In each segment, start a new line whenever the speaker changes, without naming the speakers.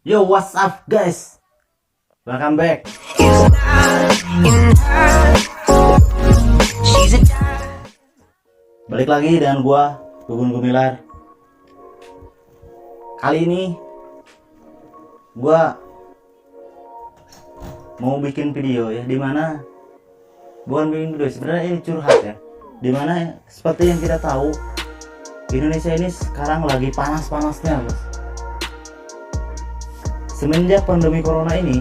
Yo, what's up guys? Welcome back. Balik lagi dengan gua, Gugun Gumilar. Kali ini gua mau bikin video ya, dimana bukan bikin video, sebenarnya ini curhat ya. Dimana seperti yang kita tahu, Indonesia ini sekarang lagi panas-panasnya, bos. Semenjak pandemi corona ini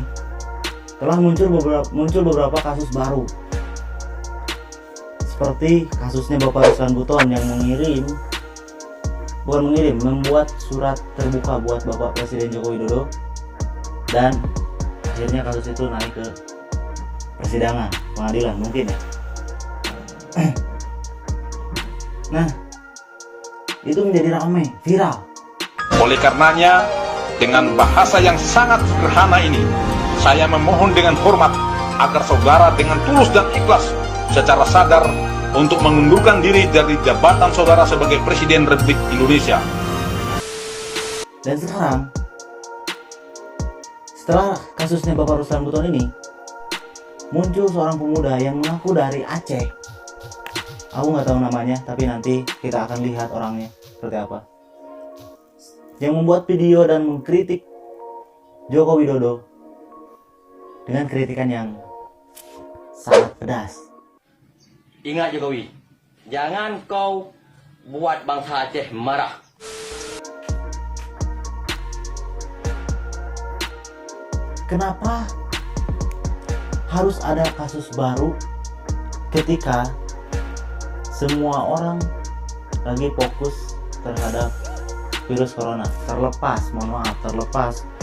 telah muncul beberapa kasus baru, seperti kasusnya Bapak Ruslan Buton yang membuat surat terbuka buat Bapak Presiden Joko Widodo, dan akhirnya kasus itu naik ke persidangan pengadilan mungkin ya. Nah, itu menjadi ramai, viral.
Oleh karenanya, dengan bahasa yang sangat sederhana ini, saya memohon dengan hormat agar saudara dengan tulus dan ikhlas secara sadar untuk mengundurkan diri dari jabatan saudara sebagai Presiden Republik Indonesia.
Dan setelah kasusnya Bapak Ruslan Buton ini, muncul seorang pemuda yang mengaku dari Aceh. Aku nggak tahu namanya, tapi nanti kita akan lihat orangnya seperti apa, yang membuat video dan mengkritik Joko Widodo dengan kritikan yang sangat pedas.
Ingat Jokowi, jangan kau buat bangsa Aceh marah.
Kenapa harus ada kasus baru ketika semua orang lagi fokus terhadap virus corona? Terlepas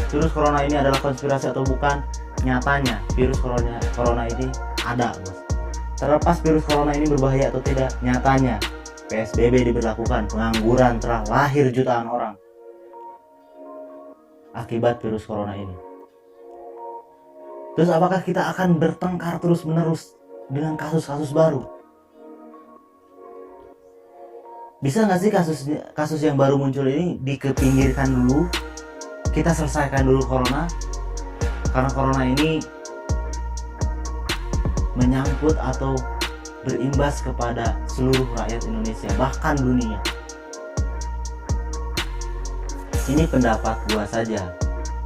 virus corona ini adalah konspirasi atau bukan, nyatanya virus corona ini ada, bos. Terlepas virus corona ini berbahaya atau tidak, nyatanya PSBB diberlakukan, pengangguran telah lahir jutaan orang akibat virus corona ini. Terus apakah kita akan bertengkar terus menerus dengan kasus-kasus baru? Bisa nggak sih kasus yang baru muncul ini dikepinggirkan dulu, kita selesaikan dulu corona, karena corona ini menyangkut atau berimbas kepada seluruh rakyat Indonesia, bahkan dunia. Ini pendapat gua saja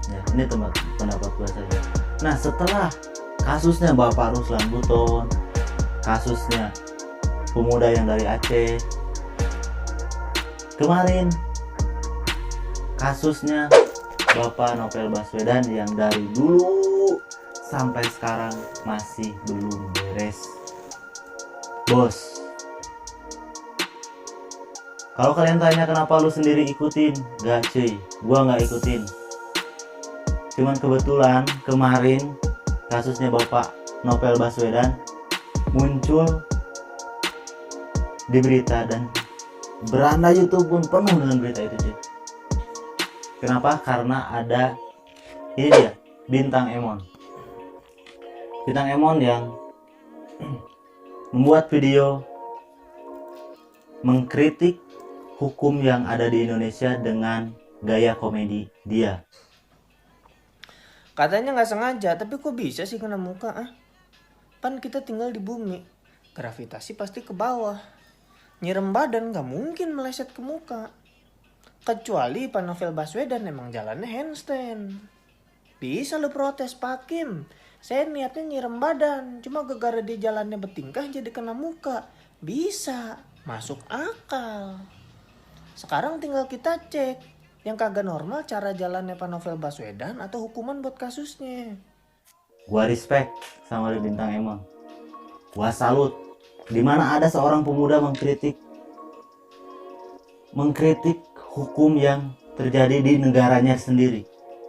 ya, ini pendapat gua saja. Nah, setelah kasusnya Bapak Ruslan Buton, kasusnya pemuda yang dari Aceh, kemarin kasusnya Bapak Novel Baswedan yang dari dulu sampai sekarang masih belum beres, bos. Kalau kalian tanya kenapa lu sendiri ikutin, gak cuy, gua gak ikutin. Cuman kebetulan kemarin kasusnya Bapak Novel Baswedan muncul di berita, dan beranda YouTube pun penuh dengan berita itu, cuy. Kenapa? Karena ada ini dia, Bintang Emon yang membuat video mengkritik hukum yang ada di Indonesia dengan gaya komedi dia.
Katanya nggak sengaja, tapi kok bisa sih kena muka? Pan kita tinggal di bumi, gravitasi pasti ke bawah. Nyirem badan nggak mungkin meleset ke muka. Kecuali Pak Novel Baswedan emang jalannya handstand. Bisa lu protes, Pak Kim. Saya niatnya nyirem badan, cuma gara-gara dia jalannya bertingkah jadi kena muka. Bisa, masuk akal. Sekarang tinggal kita cek, yang kagak normal cara jalannya Pak Novel Baswedan atau hukuman buat kasusnya.
Gua respect sama Bintang Emon. Gua salut. Dimana ada seorang pemuda mengkritik hukum yang terjadi di negaranya sendiri.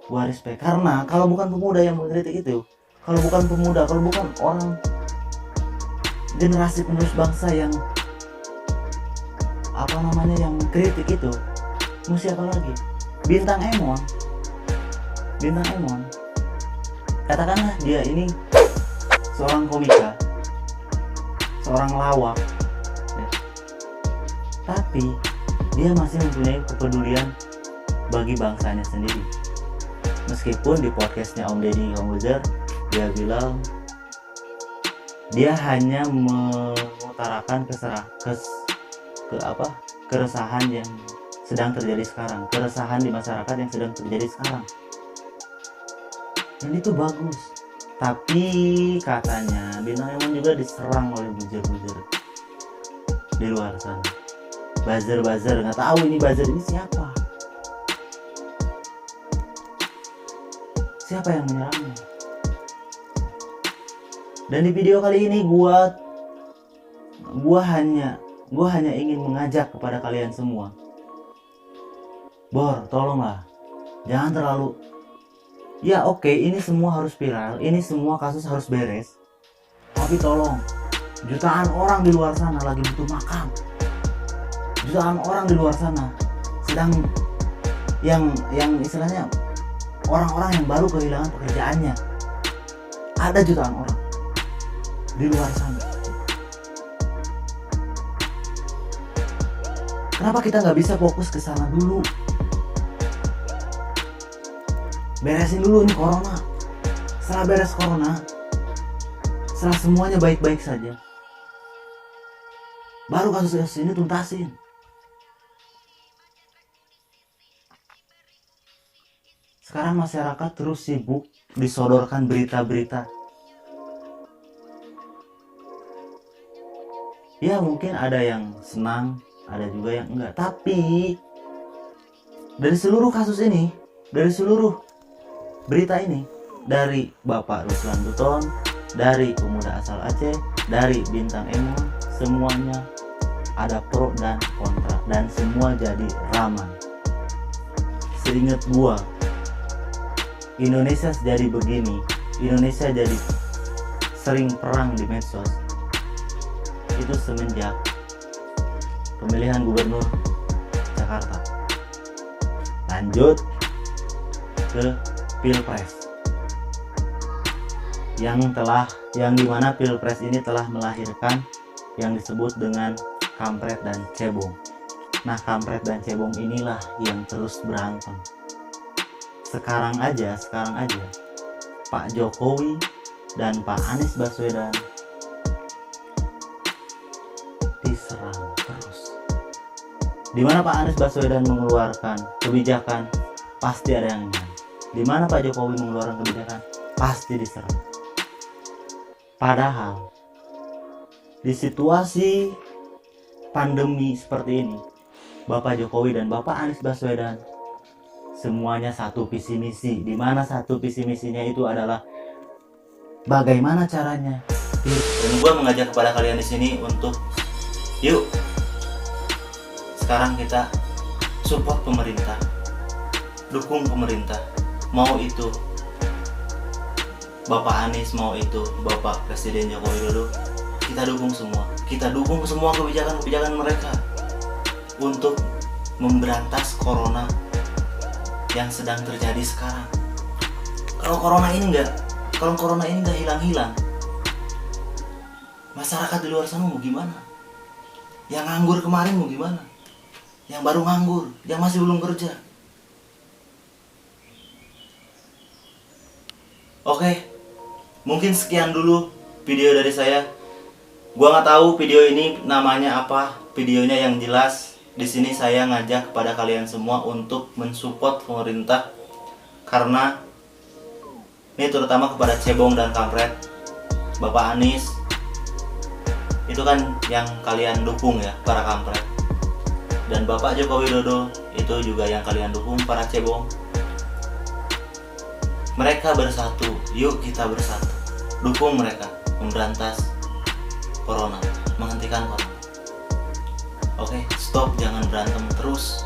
Gua respect, karena kalau bukan pemuda yang mengkritik itu, kalau bukan orang generasi penerus bangsa yang yang kritik itu, mau siapa lagi? Bintang Emon, katakanlah dia ini seorang komika, seorang lawak ya. Tapi dia masih mempunyai kepedulian bagi bangsanya sendiri. Meskipun di podcastnya Om Deddy Corbuzier dia bilang dia hanya mengutarakan keresahan yang sedang terjadi sekarang, keresahan di masyarakat yang sedang terjadi sekarang. Dan itu bagus. Tapi katanya Bintang Emon juga diserang oleh buzzer-buzzer di luar sana. Buzzer, nggak tahu ini buzzer ini siapa. Siapa yang menyerangnya? Dan di video kali ini gua hanya ingin mengajak kepada kalian semua. Bor, tolonglah. Jangan terlalu. Ya oke, ini semua harus viral, ini semua kasus harus beres. Tapi tolong, jutaan orang di luar sana lagi butuh makan. Jutaan orang di luar sana sedang yang istilahnya orang-orang yang baru kehilangan pekerjaannya. Ada jutaan orang di luar sana. Kenapa kita nggak bisa fokus ke sana dulu? Beresin dulu ini corona. Setelah beres corona, setelah semuanya baik-baik saja, baru kasus-kasus ini tuntasin. Sekarang masyarakat terus sibuk disodorkan berita-berita. Ya mungkin ada yang senang, ada juga yang enggak. Tapi dari seluruh kasus ini, dari seluruh berita ini, dari Bapak Ruslan Buton, dari pemuda asal Aceh, dari Bintang Emon, semuanya ada pro dan kontra dan semua jadi ramai. Seingat gua, Indonesia jadi begini, Indonesia jadi sering perang di medsos itu semenjak pemilihan gubernur Jakarta. Lanjut ke Pilpres yang dimana Pilpres ini telah melahirkan yang disebut dengan kampret dan cebong. Nah, kampret dan cebong inilah yang terus berantem. Sekarang aja Pak Jokowi dan Pak Anies Baswedan diserang terus. Dimana Pak Anies Baswedan mengeluarkan kebijakan, pasti ada yang nyerang. Dimana Pak Jokowi mengeluarkan kebijakan, pasti diserang. Padahal di situasi pandemi seperti ini, Bapak Jokowi dan Bapak Anies Baswedan semuanya satu visi misi, di mana satu visi misinya itu adalah bagaimana caranya. Dan gue mengajak kepada kalian di sini untuk yuk sekarang kita support pemerintah, dukung pemerintah, mau itu Bapak Anies, mau itu Bapak Presiden Joko Widodo, kita dukung semua kebijakan-kebijakan mereka untuk memberantas corona yang sedang terjadi sekarang. Kalau corona ini nggak hilang-hilang, masyarakat di luar sana mau gimana? Yang nganggur kemarin mau gimana? Yang baru nganggur, yang masih belum kerja. Oke, mungkin sekian dulu video dari saya. Gua nggak tahu video ini namanya apa, videonya yang jelas. Di sini saya ngajak kepada kalian semua untuk mensupport pemerintah, karena ini terutama kepada cebong dan kampret. Bapak Anies itu kan yang kalian dukung ya, para kampret. Dan Bapak Joko Widodo itu juga yang kalian dukung, para cebong. Mereka bersatu, yuk kita bersatu, dukung mereka memberantas corona, menghentikan corona. Oke, stop, jangan berantem terus.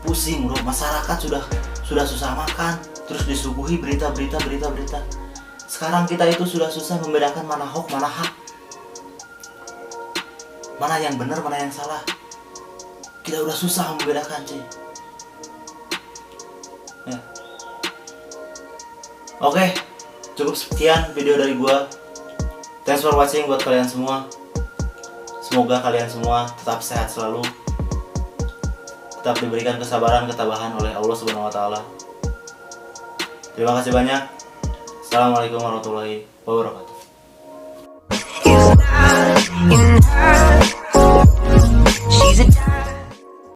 Pusing bro, masyarakat sudah susah makan, terus disuguhi berita. Sekarang kita itu sudah susah membedakan mana hoax, mana hak, mana yang benar, mana yang salah. Kita udah susah membedakan cuy. Ya. Oke, cukup sekian video dari gua. Thanks for watching buat kalian semua. Semoga kalian semua tetap sehat selalu, tetap diberikan kesabaran, ketabahan oleh Allah Subhanahu wa Ta'ala. Terima kasih banyak. Assalamualaikum warahmatullahi wabarakatuh.